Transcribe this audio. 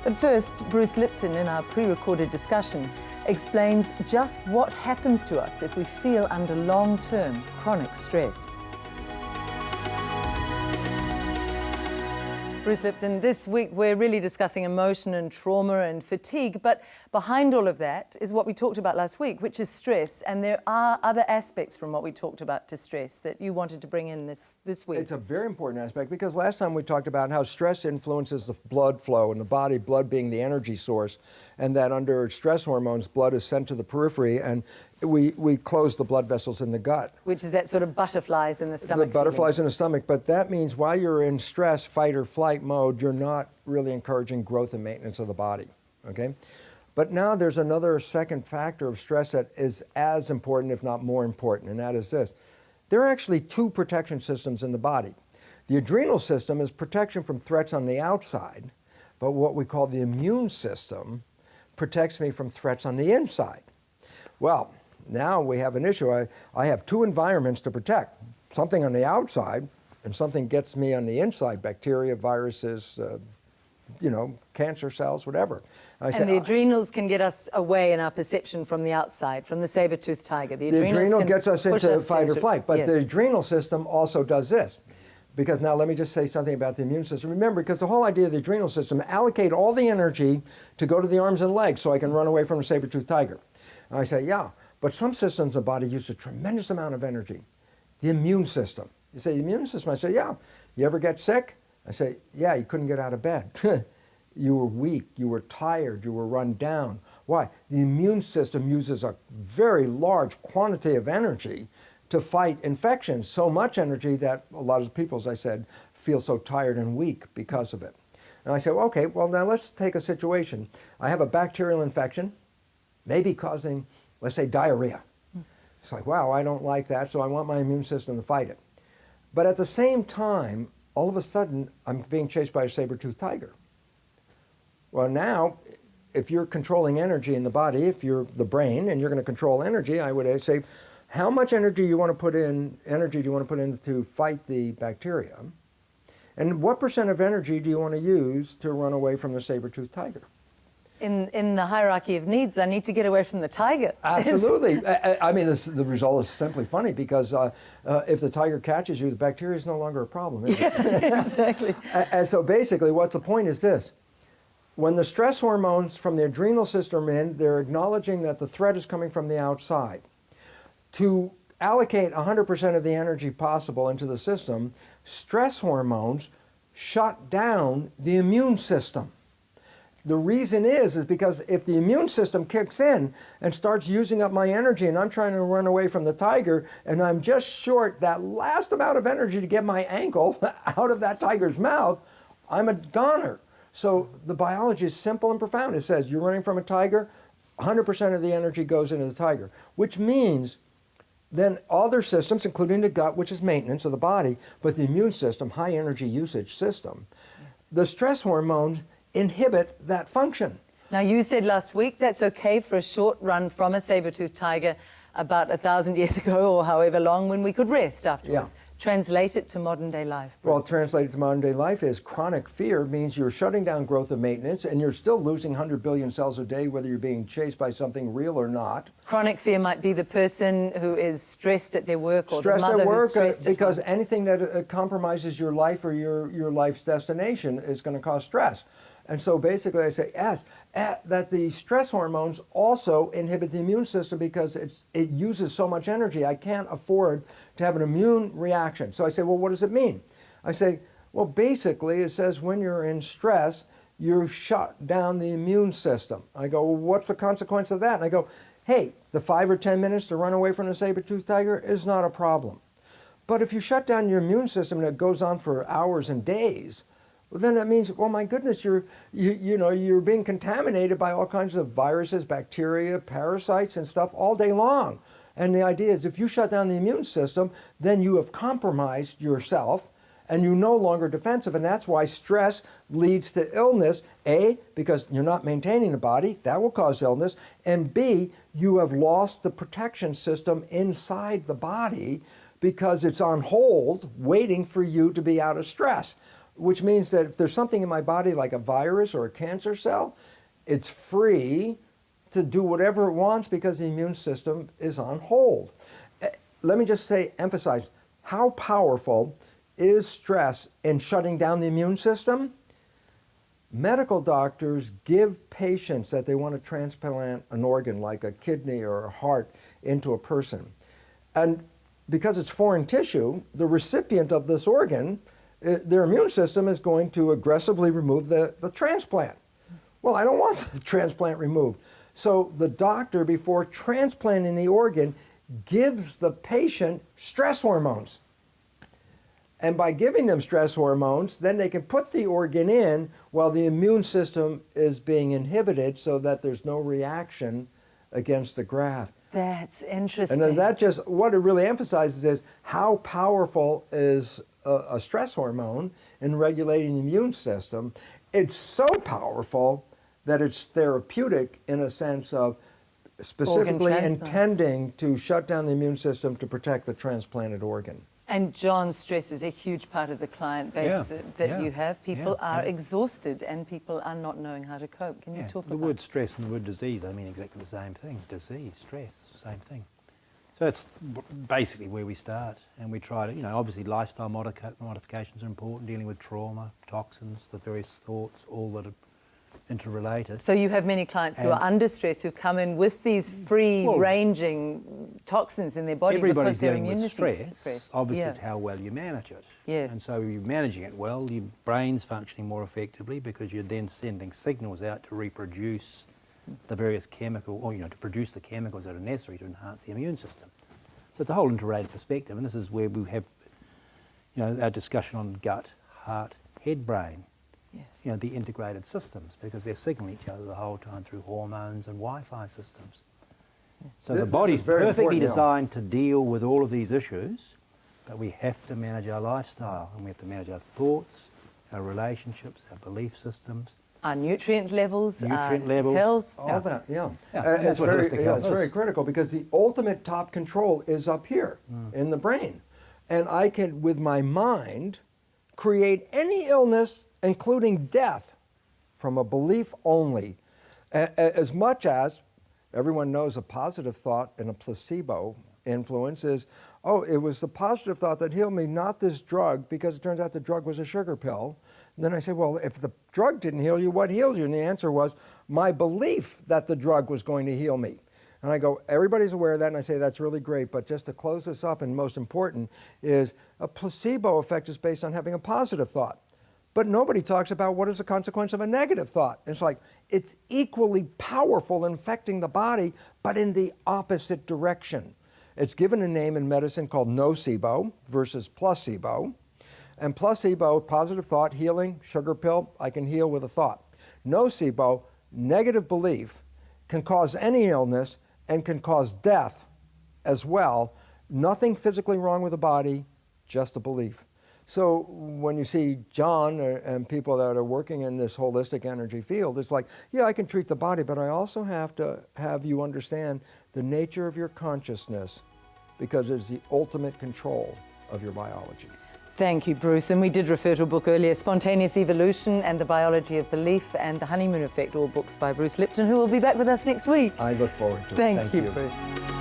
But first, Bruce Lipton, in our pre-recorded discussion, explains just what happens to us if we feel under long-term chronic stress. Bruce Lipton, this week we're really discussing emotion and trauma and fatigue, but behind all of that is what we talked about last week, which is stress, and there are other aspects from what we talked about to stress that you wanted to bring in this week. It's a very important aspect because last time we talked about how stress influences the blood flow in the body, blood being the energy source, and that under stress hormones, blood is sent to the periphery, and we close the blood vessels in the gut. Which is that sort of butterflies in the stomach. The butterflies feeling. in the stomach, but that means while you're in stress, fight or flight mode, you're not really encouraging growth and maintenance of the body, okay? But now there's another second factor of stress that is as important, if not more important, and that is this. There are actually two protection systems in the body. The adrenal system is protection from threats on the outside, but what we call the immune system protects me from threats on the inside. Well, now we have an issue. I have two environments to protect, something on the outside and something gets me on the inside, bacteria, viruses, cancer cells, whatever. And the adrenals can get us away in our perception from the outside, from the saber-toothed tiger. The adrenal gets us into fight or flight, but yes. The adrenal system also does this. Because now let me just say something about the immune system. Remember, because the whole idea of the adrenal system, allocate all the energy to go to the arms and legs so I can run away from the saber-toothed tiger. And I say, yeah, but some systems of the body use a tremendous amount of energy. The immune system. You say, the immune system? I say, yeah. You ever get sick? I say, yeah, you couldn't get out of bed. You were weak, you were tired, you were run down. Why? The immune system uses a very large quantity of energy to fight infections, so much energy that a lot of people, as I said, feel so tired and weak because of it. And I say, well, okay, well now let's take a situation. I have a bacterial infection, maybe causing, let's say, diarrhea. It's like, wow, I don't like that, so I want my immune system to fight it. But at the same time, all of a sudden, I'm being chased by a saber-toothed tiger. Well, now, if you're controlling energy in the body, if you're the brain and you're going to control energy, I would say, how much energy do you want to put in to fight the bacteria? And what percent of energy do you want to use to run away from the saber-toothed tiger? In the hierarchy of needs, I need to get away from the tiger. Absolutely. I mean, the result is simply funny because if the tiger catches you, the bacteria is no longer a problem, is it? Exactly. And so basically, what's the point is this. When the stress hormones from the adrenal system are in, they're acknowledging that the threat is coming from the outside. To allocate 100% of the energy possible into the system, stress hormones shut down the immune system. The reason is because if the immune system kicks in and starts using up my energy and I'm trying to run away from the tiger and I'm just short that last amount of energy to get my ankle out of that tiger's mouth, I'm a goner. So the biology is simple and profound. It says you're running from a tiger, 100% of the energy goes into the tiger, which means then other systems, including the gut, which is maintenance of the body, but the immune system, high energy usage system, the stress hormones inhibit that function. Now, you said last week that's okay for a short run from a saber-toothed tiger about 1,000 years ago or however long when we could rest afterwards. Yeah. Translate it to modern day life, Bruce. Well, translated to modern day life is chronic fear means you're shutting down growth and maintenance and you're still losing 100 billion cells a day whether you're being chased by something real or not. Chronic fear might be the person who is stressed at their work or stressed the mother at work who's stressed because at home. anything that compromises your life or your life's destination is going to cause stress. And so basically I say, yes, that the stress hormones also inhibit the immune system because it uses so much energy. I can't afford to have an immune reaction. So I say, well, what does it mean? I say, well, basically it says when you're in stress, you shut down the immune system. I go, well, what's the consequence of that? And I go, hey, the 5 or 10 minutes to run away from the saber-toothed tiger is not a problem. But if you shut down your immune system and it goes on for hours and days, well, then that means, oh my goodness, you're being contaminated by all kinds of viruses, bacteria, parasites and stuff all day long. And the idea is if you shut down the immune system, then you have compromised yourself and you're no longer defensive. And that's why stress leads to illness. A, because you're not maintaining the body, that will cause illness. And B, you have lost the protection system inside the body because it's on hold waiting for you to be out of stress. which means that if there's something in my body like a virus or a cancer cell, it's free to do whatever it wants because the immune system is on hold. Let me just emphasize, how powerful is stress in shutting down the immune system? Medical doctors give patients that they want to transplant an organ like a kidney or a heart into a person. And because it's foreign tissue, the recipient of this organ, their immune system is going to aggressively remove the transplant. Well, I don't want the transplant removed. So the doctor, before transplanting the organ, gives the patient stress hormones. And by giving them stress hormones, then they can put the organ in while the immune system is being inhibited so that there's no reaction against the graft. That's interesting. And that just, what it really emphasizes is how powerful is a stress hormone in regulating the immune system. It's so powerful that it's therapeutic in a sense of specifically intending to shut down the immune system to protect the transplanted organ. And John, stress is a huge part of the client base that you have. People are exhausted and people are not knowing how to cope. Can you talk about the word stress and the word disease, I mean exactly the same thing. Disease, stress, same thing. So that's basically where we start, and we try to, obviously lifestyle modifications are important, dealing with trauma, toxins, the various thoughts, all that are interrelated. So you have many clients who are under stress who come in with these free-ranging toxins in their body because their immunity is stressed. Obviously, it's how well you manage it. Yes. And so you're managing it well, your brain's functioning more effectively because you're then sending signals out to reproduce the various chemicals, or to produce the chemicals that are necessary to enhance the immune system. So it's a whole integrated perspective, and this is where we have, our discussion on gut, heart, head, brain. Yes. The integrated systems, because they're signaling each other the whole time through hormones and Wi-Fi systems. So the body's perfectly designed to deal with all of these issues, but we have to manage our lifestyle, and we have to manage our thoughts, our relationships, our belief systems. Our nutrient levels, health. All that, It's very critical because the ultimate top control is up here in the brain. And I can, with my mind, create any illness, including death, from a belief only. As much as everyone knows a positive thought and a placebo influence is, it was the positive thought that healed me, not this drug, because it turns out the drug was a sugar pill. And then I say, well, if the drug didn't heal you, what healed you? And the answer was my belief that the drug was going to heal me. And I go, everybody's aware of that, and I say, that's really great, but just to close this up, and most important, is a placebo effect is based on having a positive thought. But nobody talks about what is the consequence of a negative thought. It's like, it's equally powerful in affecting the body, but in the opposite direction. It's given a name in medicine called nocebo versus placebo. And placebo, positive thought, healing, sugar pill, I can heal with a thought. Nocebo, negative belief, can cause any illness and can cause death as well. Nothing physically wrong with the body, just a belief. So when you see John and people that are working in this holistic energy field, it's like, I can treat the body, but I also have to have you understand the nature of your consciousness, because it's the ultimate control of your biology. Thank you, Bruce. And we did refer to a book earlier, Spontaneous Evolution and the Biology of Belief, and The Honeymoon Effect, all books by Bruce Lipton, who will be back with us next week. I look forward to it. Thank you, Bruce.